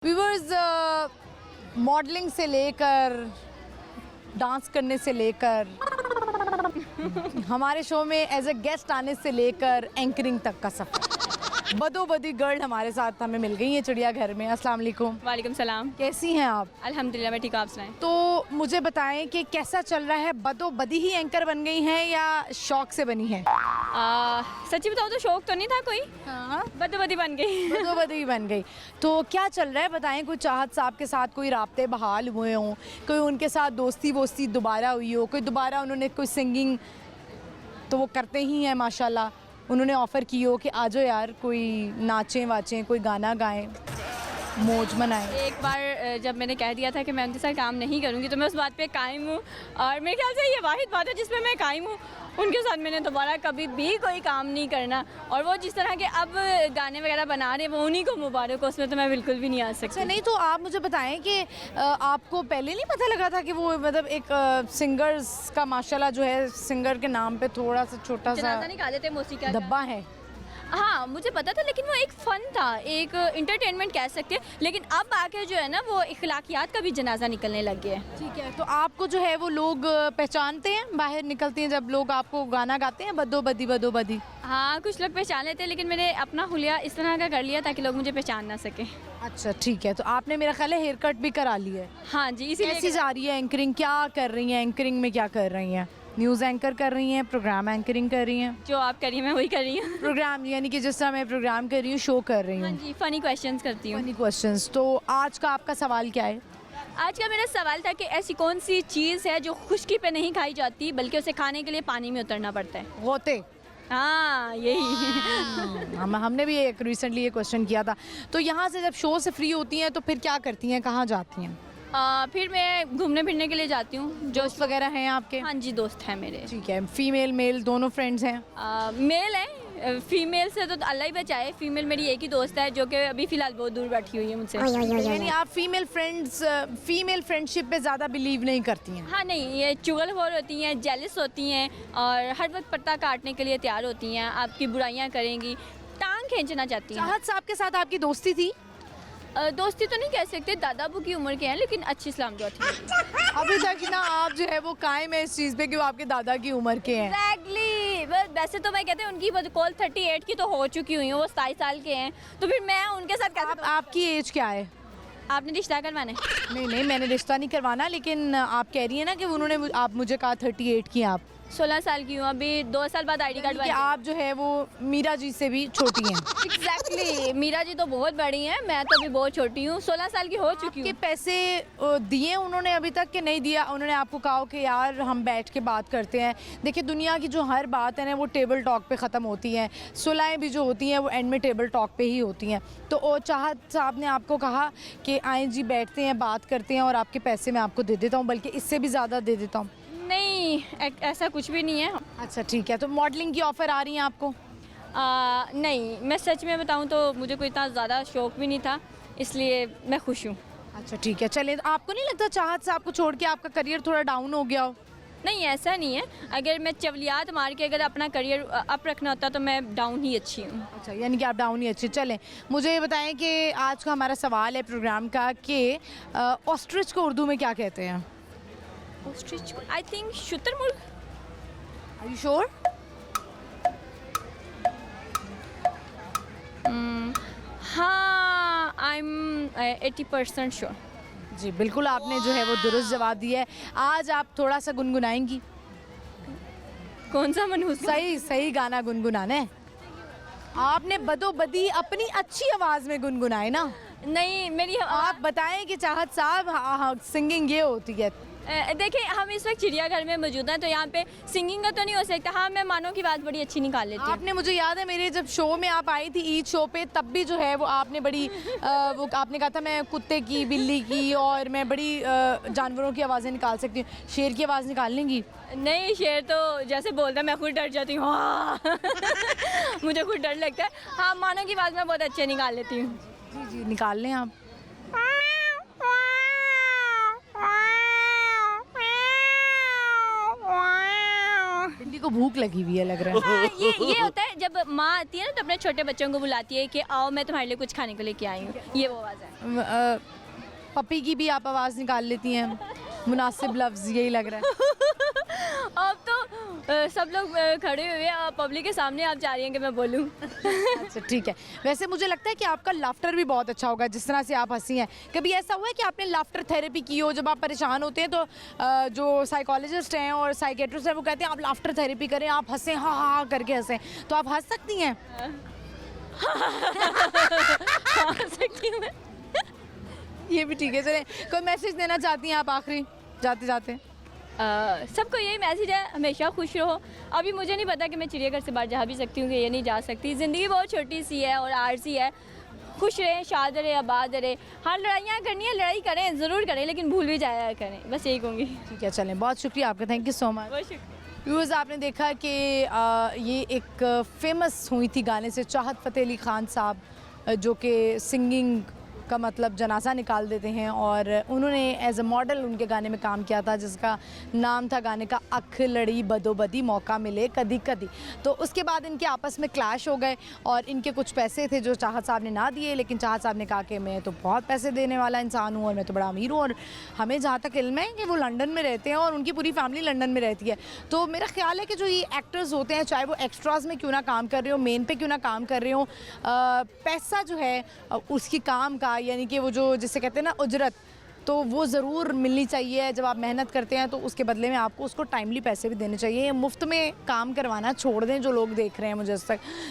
Viewers, modelling से लेकर dance करने से लेकर हमारे शो में एज ए गेस्ट आने से लेकर एंकरिंग तक का सफर, बदोबदी गर्ल हमारे साथ हमें मिल गई है चिड़ियाघर में। अस्सलाम वालेकुम। वालेकुम सलाम। कैसी हैं आप? अल्हम्दुलिल्लाह मैं ठीक हूँ, आप सुनाएं। तो मुझे बताएं कि कैसा चल रहा है, बदोबदी ही एंकर बन गई हैं या शौक से बनी है? सच्ची बताओ तो शौक तो नहीं था कोई, हाँ, बदोबदी बन गई। बदोबदी बन गई। तो क्या चल रहा है बताएं, कोई चाहत साहब के साथ कोई राब्ते बहाल हुए हों, कोई उनके साथ दोस्ती वोस्ती दोबारा हुई हो, कोई दोबारा उन्होंने कोई सिंगिंग तो वो करते ही हैं माशाल्लाह, उन्होंने ऑफ़र की हो कि आ जाओ यार कोई नाचें वाचें, कोई गाना गाएं, मौज मनाएं। एक बार जब मैंने कह दिया था कि मैं उनके साथ काम नहीं करूँगी तो मैं उस बात पे कायम हूँ, और मेरे ख्याल से ये वाहिद बात है जिसमें मैं कायम हूँ। उनके साथ मैंने दोबारा कभी भी कोई काम नहीं करना, और वो जिस तरह के अब गाने वगैरह बना रहे हैं वो उन्हीं को मुबारक हो, उसमें तो मैं बिल्कुल भी नहीं आ सकती। अच्छा, नहीं तो आप मुझे बताएं कि आपको पहले नहीं पता लगा था कि वो मतलब एक सिंगर्स का माशाल्लाह जो है, सिंगर के नाम पे थोड़ा सा छोटा सा जनाजा निकाले थे मौसीक़ी धब्बा है? हाँ मुझे पता था, लेकिन वो एक फ़न था, एक इंटरटेनमेंट कह सकते हैं। लेकिन अब आके जो है ना वो इखलाकियात का भी जनाजा निकलने लग गया है। ठीक है, तो आपको जो है वो लोग पहचानते हैं, बाहर निकलते हैं जब लोग आपको गाना गाते हैं बदोबदी बदोबदी? हाँ कुछ लोग पहचान लेते हैं, लेकिन मैंने अपना हुलिया इस तरह का कर लिया ताकि लोग मुझे पहचान ना सकें। अच्छा ठीक है, तो आपने मेरा ख्याल है हेयर कट भी करा लिया है। हाँ जी, इसीलिए कैसी जा रही है एंकरिंग, क्या कर रही हैं एंकरिंग में, क्या कर रही हैं? न्यूज़ एंकर कर रही हैं, प्रोग्राम एंकरिंग कर रही हैं? जो आप करिए मैं वही कर रही हूँ। प्रोग्राम यानी कि जिस तरह मैं प्रोग्राम कर रही हूँ, शो कर रही हाँ हूँ। जी, फ़नी क्वेश्चंस करती हूँ। Funny questions. तो आज का आपका सवाल क्या है? आज का मेरा सवाल था कि ऐसी कौन सी चीज़ है जो खुश्की पे नहीं खाई जाती बल्कि उसे खाने के लिए पानी में उतरना पड़ता है? गोते। हाँ यही। हमने भी एक रिसेंटली ये क्वेश्चन किया था। तो यहाँ से जब शो से फ्री होती हैं तो फिर क्या करती हैं, कहाँ जाती हैं? फिर मैं घूमने फिरने के लिए जाती हूँ। दोस्त वगैरह हैं आपके? हाँ जी, दोस्त हैं मेरे। ठीक है, फीमेल मेल दोनों फ्रेंड्स हैं? मेल है, फीमेल से तो अल्लाह ही बचाए। फीमेल मेरी एक ही दोस्त है जो कि अभी फ़िलहाल बहुत दूर बैठी हुई है मुझसे। यानी आप फीमेल फ्रेंड्स, फीमेल फ्रेंडशिप पे ज़्यादा बिलीव नहीं करती हैं? हाँ नहीं, ये चुगलखोर होती हैं, जेलस होती हैं, और हर वक्त पत्ता काटने के लिए तैयार होती हैं, आपकी बुराइयां करेंगी, टांग खींचना चाहती हैं। चाहत साहब के साथ आपकी दोस्ती थी? दोस्ती तो नहीं कह सकते, दादा अबू की उम्र के हैं, लेकिन अच्छी सलाम दुआ थी। अभी तक ना आप जो है वो कायम है इस चीज़ पे कि वो आपके दादा की उम्र के हैं? Exactly. वैसे तो मैं कहते हैं उनकी कॉल 38 की तो हो चुकी हुई हूँ, वो 27 साल के हैं, तो फिर मैं उनके साथ कैसे आपकी एज क्या है? आपने रिश्ता करवाना है? नहीं नहीं, मैंने रिश्ता नहीं करवाना, लेकिन आप कह रही हैं ना कि उन्होंने आप मुझे कहा 38 की आप। 16 साल की हूँ, अभी 2 साल बाद ID कार्ड कि आप जो है वो मीरा जी से भी छोटी हैं। एग्जैक्टली, मीरा जी तो बहुत बड़ी हैं, मैं तो अभी बहुत छोटी हूँ, 16 साल की हो चुकी के हूँ। पैसे दिए उन्होंने अभी तक कि नहीं दिया? उन्होंने आपको कहा कि यार हम बैठ के बात करते हैं? देखिए, दुनिया की जो हर बात है ना वो टेबल टॉक पे ख़त्म होती हैं, सुलहें भी जो होती हैं वो एंड में टेबल टॉक पे ही होती हैं। तो चाहत साहब ने आपको कहा कि आए जी बैठते हैं, बात करते हैं, और आपके पैसे मैं आपको दे देता हूँ, बल्कि इससे भी ज़्यादा दे देता हूँ? नहीं, ऐसा कुछ भी नहीं है। अच्छा ठीक है, तो मॉडलिंग की ऑफ़र आ रही है आपको? नहीं, मैं सच में बताऊँ तो मुझे कोई इतना ज़्यादा शौक भी नहीं था, इसलिए मैं खुश हूँ। अच्छा ठीक है, चलिए, तो आपको नहीं लगता चाहत साहब को छोड़ के आपका करियर थोड़ा डाउन हो गया हो? नहीं ऐसा नहीं है, अगर मैं चवलियात मार के अगर अपना करियर अप रखना होता तो मैं डाउन ही अच्छी हूँ। अच्छा, यानी कि आप डाउन ही अच्छे। चलें, मुझे ये बताएं कि आज का हमारा सवाल है प्रोग्राम का कि ऑस्ट्रिच को उर्दू में क्या कहते हैं? ऑस्ट्रिच, आई थिंक शुतुरमुर्ग। Are you sure? हाँ, आई एम 80% श्योर। जी बिल्कुल, आपने जो है वो दुरुस्त जवाब दिया है। आज आप थोड़ा सा गुनगुनाएंगी? कौन सा मनहूस? सही सही गाना गुनगुनाना है आपने, बदोबदी अपनी अच्छी आवाज़ में गुनगुनाए ना। नहीं, मेरी आप बताएं कि चाहत साहब, हाँ सिंगिंग ये होती है। देखिए, हम इस वक्त चिड़ियाघर में मौजूद हैं, तो यहाँ पे सिंगिंग का तो नहीं हो सकता। हाँ, मैं मानो की बात बड़ी अच्छी निकाल लेती हूँ। आपने, मुझे याद है मेरे जब शो में आप आई थी, ईद शो पे, तब भी जो है वो आपने बड़ी वो आपने कहा था मैं कुत्ते की, बिल्ली की, और मैं बड़ी जानवरों की आवाज़ें निकाल सकती हूँ। शेर की आवाज़ निकाल लेंगी? नहीं, शेर तो जैसे बोलता है मैं खुद डर जाती हूँ। हाँ। मुझे खुद डर लगता है। हाँ, मानो की आवाज़ मैं बहुत अच्छे निकाल लेती हूँ। जी जी, निकाल लें आप। बिल्ली को भूख लगी हुई है लग रहा है। हाँ, ये होता है जब माँ आती है ना तो अपने छोटे बच्चों को बुलाती है कि आओ मैं तुम्हारे लिए कुछ खाने को लेके आई हूँ, ये वो आवाज़ है। पपी की भी आप आवाज़ निकाल लेती हैं, मुनासिब लफ्ज़ यही लग रहा है। अब तो सब लोग खड़े हुए हैं पब्लिक के सामने, आप चाह रही हैं कि मैं बोलूँ। अच्छा ठीक है। वैसे मुझे लगता है कि आपका लाफ्टर भी बहुत अच्छा होगा, जिस तरह से आप हंसी हैं। कभी ऐसा हुआ है कि आपने लाफ्टर थेरेपी की हो? जब आप परेशान होते हैं तो जो साइकोलॉजिस्ट हैं और साइकेट्रिस्ट हैं वो कहते हैं आप लाफ्टर थेरेपी करें, आप हंसें, हाँ हाँ करके हंसें, तो आप हंस सकती हैं? हंस सकती हूँ मैं। ये भी ठीक है। चलें, कोई मैसेज देना चाहती हैं आप आखिरी जाते जाते? सबको यही मैसेज है, हमेशा खुश रहो। अभी मुझे नहीं पता कि मैं चिड़ियाघर से बाहर जा भी सकती हूँ कि ये नहीं जा सकती। ज़िंदगी बहुत छोटी सी है और आरसी है। खुश रहें, शाद रहें, आबाद रहें। हाँ, लड़ाइयाँ करनी है, लड़ाई करें, ज़रूर करें, लेकिन भूल भी जाया करें, बस यही कहूँगी। ठीक है, चलें, बहुत शुक्रिया आपका, थैंक यू सो मच। बहुत शुक्रिया। व्यूअर्स, आपने देखा कि ये एक फेमस हुई थी गाने से, चाहत फ़तेह अली ख़ान साहब, जो कि सिंगिंग का मतलब जनाजा निकाल देते हैं, और उन्होंने एज अ मॉडल उनके गाने में काम किया था जिसका नाम था गाने का अख लड़ी बदोबदी मौका मिले कदी कदी। तो उसके बाद इनके आपस में क्लैश हो गए और इनके कुछ पैसे थे जो चाहत साहब ने ना दिए, लेकिन चाहत साहब ने कहा कि मैं तो बहुत पैसे देने वाला इंसान हूँ और मैं तो बड़ा अमीर हूँ, और हमें जहाँ तक इल्म है कि वो लंदन में रहते हैं और उनकी पूरी फैमिली लंदन में रहती है। तो मेरा ख्याल है कि जो ये एक्टर्स होते हैं, चाहे वो एक्स्ट्राज में क्यों ना काम कर रहे हो, मेन पे क्यों ना काम कर रहे हो, पैसा जो है उसकी काम का, यानी कि वो जो जिसे कहते हैं ना उजरत, तो वो ज़रूर मिलनी चाहिए। जब आप मेहनत करते हैं तो उसके बदले में आपको उसको टाइमली पैसे भी देने चाहिए। मुफ्त में काम करवाना छोड़ दें जो लोग देख रहे हैं मुझे आज तक।